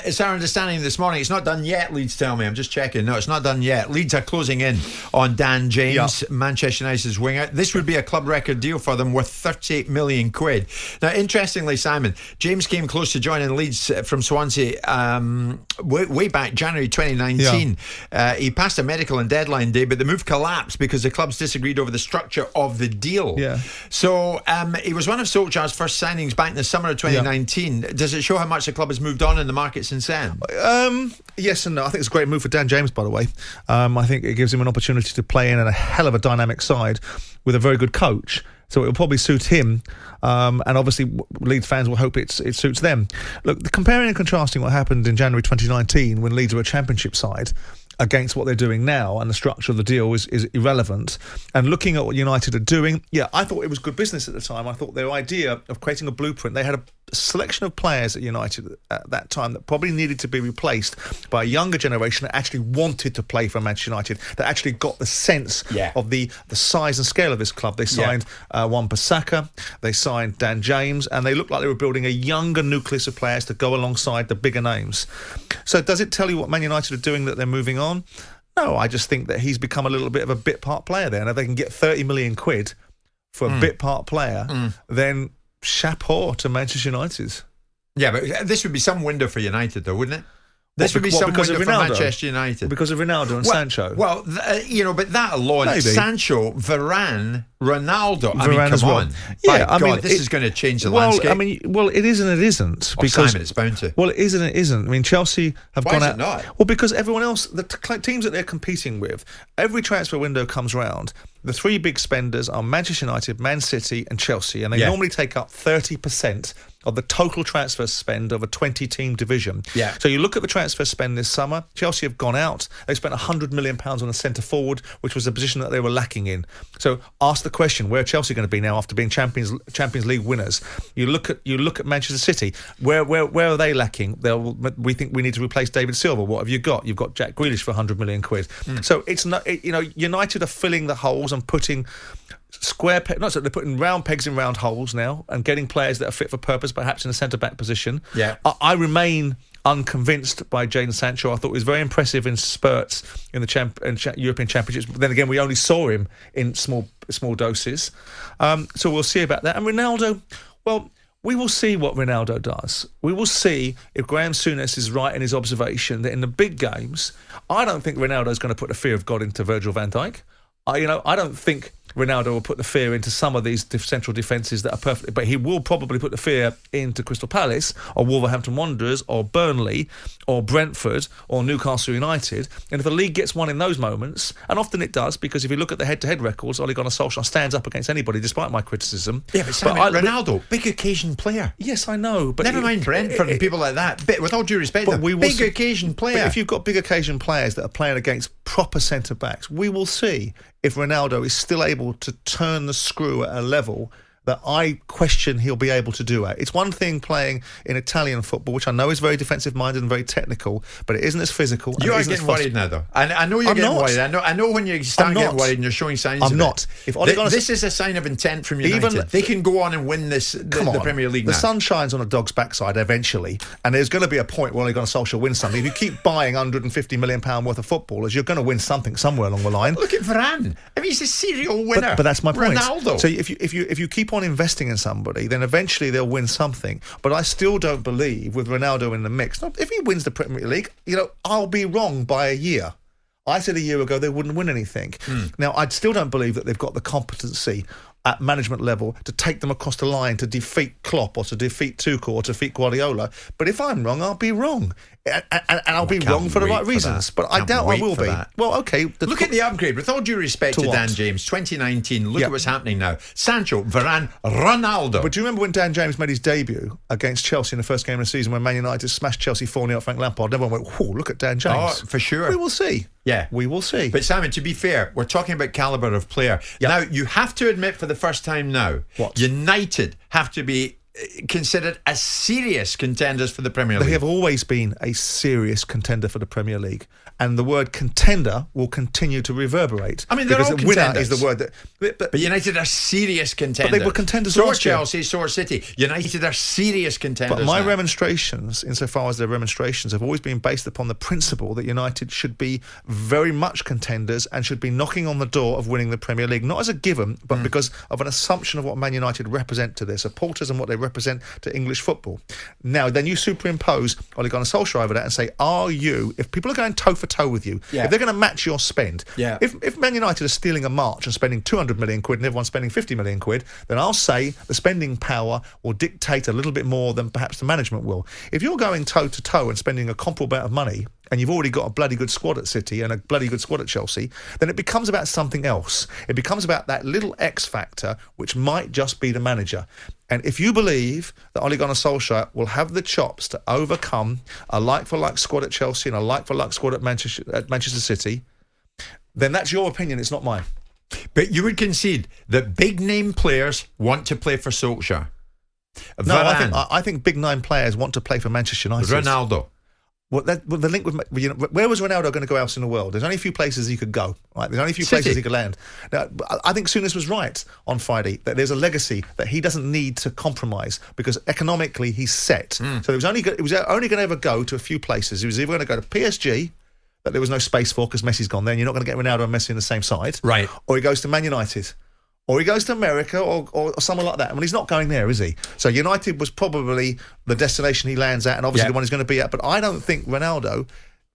it's our understanding this morning. It's not done yet, Leeds tell me. I'm just checking. No, it's not done yet. Leeds are closing in on Dan James, Manchester United's winger. This would be a club record deal for them worth 38 million quid. Now, interestingly, Simon, James came close to joining Leeds from Swansea way back January 2019. He passed a medical on deadline day, but the move collapsed because the clubs disagreed over the structure of the deal. So he was one of Solskjaer's first signings back in the summer of 2019. Does it show how much the club has moved on in the market since then? Yes and no. I think it's a great move for Dan James, by the way. I think it gives him an opportunity to play in a hell of a dynamic side with a very good coach. So it will probably suit him. And obviously, Leeds fans will hope it suits them. Look, comparing and contrasting what happened in January 2019 when Leeds were a championship side against what they're doing now and the structure of the deal is irrelevant. And looking at what United are doing, I thought it was good business at the time. I thought their idea of creating a blueprint, they had a selection of players at United at that time that probably needed to be replaced by a younger generation that actually wanted to play for Manchester United, that actually got the sense of the size and scale of this club. They signed Wan-Bissaka, they signed Dan James, and they looked like they were building a younger nucleus of players to go alongside the bigger names. So does it tell you what Man United are doing that they're moving on? No, I just think that he's become a little bit of a bit part player there. And if they can get 30 million quid for a bit part player, then chapeau to Manchester United. Yeah, but this would be some window for United, though, wouldn't it? This would be some window for Manchester United. Because of Ronaldo and Sancho. Well, but that alone, maybe. Sancho, Varane, Ronaldo. Varane as well. Yeah, this is going to change the landscape. It is and it isn't. Because Simon, it's bound to. Well, it is and it isn't. I mean, Chelsea have gone out. Why is it not? Well, because everyone else, the teams that they're competing with, every transfer window comes round. The three big spenders are Manchester United, Man City and Chelsea, and they normally take up 30% of the total transfer spend of a 20-team division. So you look at the transfer spend this summer, Chelsea have gone out. They spent £100 million on a centre-forward, which was a position that they were lacking in. So ask the question, where are Chelsea going to be now after being Champions League winners? You look at Manchester City. Where are they lacking? We think we need to replace David Silva. What have you got? You've got Jack Grealish for 100 million quid. So it's not, United are filling the holes and putting they're putting round pegs in round holes now and getting players that are fit for purpose, perhaps in a centre-back position. I remain unconvinced by Jadon Sancho. I thought he was very impressive in spurts in the European Championships, but then again, we only saw him in small doses. So we'll see about that. And Ronaldo, well, we will see what Ronaldo does. We will see if Graham Souness is right in his observation that in the big games, I don't think Ronaldo is going to put the fear of God into Virgil van Dijk. I don't think Ronaldo will put the fear into some of these central defences that are perfect, but he will probably put the fear into Crystal Palace or Wolverhampton Wanderers or Burnley or Brentford or Newcastle United. And if the league gets one in those moments, and often it does, because if you look at the head-to-head records, Ole Gunnar Solskjaer stands up against anybody, despite my criticism. Yeah, but Ronaldo, big occasion player. Yes, I know. But never mind Brentford and people like that. With all due respect, big occasion player. But if you've got big occasion players that are playing against proper centre-backs, we will see if Ronaldo is still able to turn the screw at a level that I question he'll be able to do at. It's one thing playing in Italian football, which I know is very defensive-minded and very technical, but it isn't as physical. You are getting worried now, though. I know you're getting worried. I know when you start getting worried and you're showing signs of it. I'm not. This is a sign of intent from United. They can go on and win the Premier League now. The sun shines on a dog's backside eventually, and there's going to be a point where Ole Gunnar Solskjaer wins something. If you keep buying £150 million worth of footballers, you're going to win something somewhere along the line. Look at Varane. I mean, he's a serial winner. But that's my point. Ronaldo. So if you keep on investing in somebody, then eventually they'll win something. But I still don't believe, with Ronaldo in the mix, if he wins the Premier League, I'll be wrong by a year. I said a year ago they wouldn't win anything. Now, I still don't believe that they've got the competency at management level to take them across the line to defeat Klopp or to defeat Tuchel or to defeat Guardiola. But if I'm wrong, I'll be wrong. And I'll be wrong for the right reasons. But I doubt I will be. Well, okay. Look at the upgrade. With all due respect to Dan James, 2019, look at what's happening now. Sancho, Varane, Ronaldo. But do you remember when Dan James made his debut against Chelsea in the first game of the season when Man United smashed Chelsea 4-0 at Frank Lampard? Everyone went, whoa, look at Dan James. Oh, for sure. We will see. Yeah. We will see. But Simon, to be fair, we're talking about calibre of player. Now, you have to admit for the first time now, United have to be considered as serious contenders for the Premier League. They have always been a serious contender for the Premier League. And the word contender will continue to reverberate. I mean, they're because all winner contenders. is the word that... But United are serious contenders. But they were contenders So are last year. Chelsea, so are City. United are serious contenders. But my now. remonstrations, insofar as they're remonstrations, have always been based upon the principle that United should be very much contenders and should be knocking on the door of winning the Premier League, not as a given, but because of an assumption of what Man United represent to their supporters and what they represent to English football. Now, then you superimpose Ole Gunnar Solskjaer over that and say, if people are going toe-for-toe with you, if they're going to match your spend, if Man United are stealing a march and spending 200 million quid and everyone's spending 50 million quid, then I'll say the spending power will dictate a little bit more than perhaps the management will. If you're going toe-to-toe and spending a comparable amount of money, and you've already got a bloody good squad at City and a bloody good squad at Chelsea, then it becomes about something else. It becomes about that little X factor, which might just be the manager. And if you believe that Ole Gunnar Solskjaer will have the chops to overcome a like-for-like squad at Chelsea and a like-for-like squad at Manchester City, then that's your opinion, it's not mine. But you would concede that big-name players want to play for Solskjaer. No, Varane, I think big-name players want to play for Manchester United. Ronaldo. Well, the link with, where was Ronaldo going to go else in the world? There's only a few places he could go. Right? There's only a few places he could land. Now, I think Souness was right on Friday that there's a legacy that he doesn't need to compromise because economically he's set. So it was only going to ever go to a few places. He was either going to go to PSG, that there was no space for because Messi's gone there, and you're not going to get Ronaldo and Messi on the same side, right? Or he goes to Man United. Or he goes to America or somewhere like that. I mean, he's not going there, is he? So United was probably the destination he lands at and obviously the one he's going to be at. But I don't think Ronaldo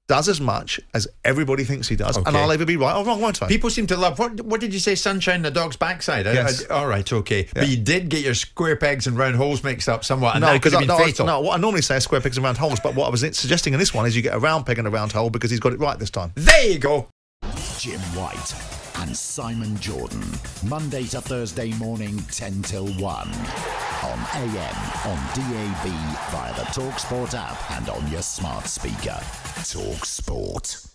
does as much as everybody thinks he does. Okay. And I'll either be right or wrong, won't I? People seem to love... What did you say? Sunshine in the dog's backside? Yes. All right, okay. Yeah. But you did get your square pegs and round holes mixed up somewhat, and no, that could have been fatal. No, what I normally say is square pegs and round holes, but what I was suggesting in this one is you get a round peg and a round hole because he's got it right this time. There you go. Jim White and Simon Jordan, Monday to Thursday morning 10 till 1 on AM, on DAB, via the talkSPORT app and on your smart speaker. talkSPORT.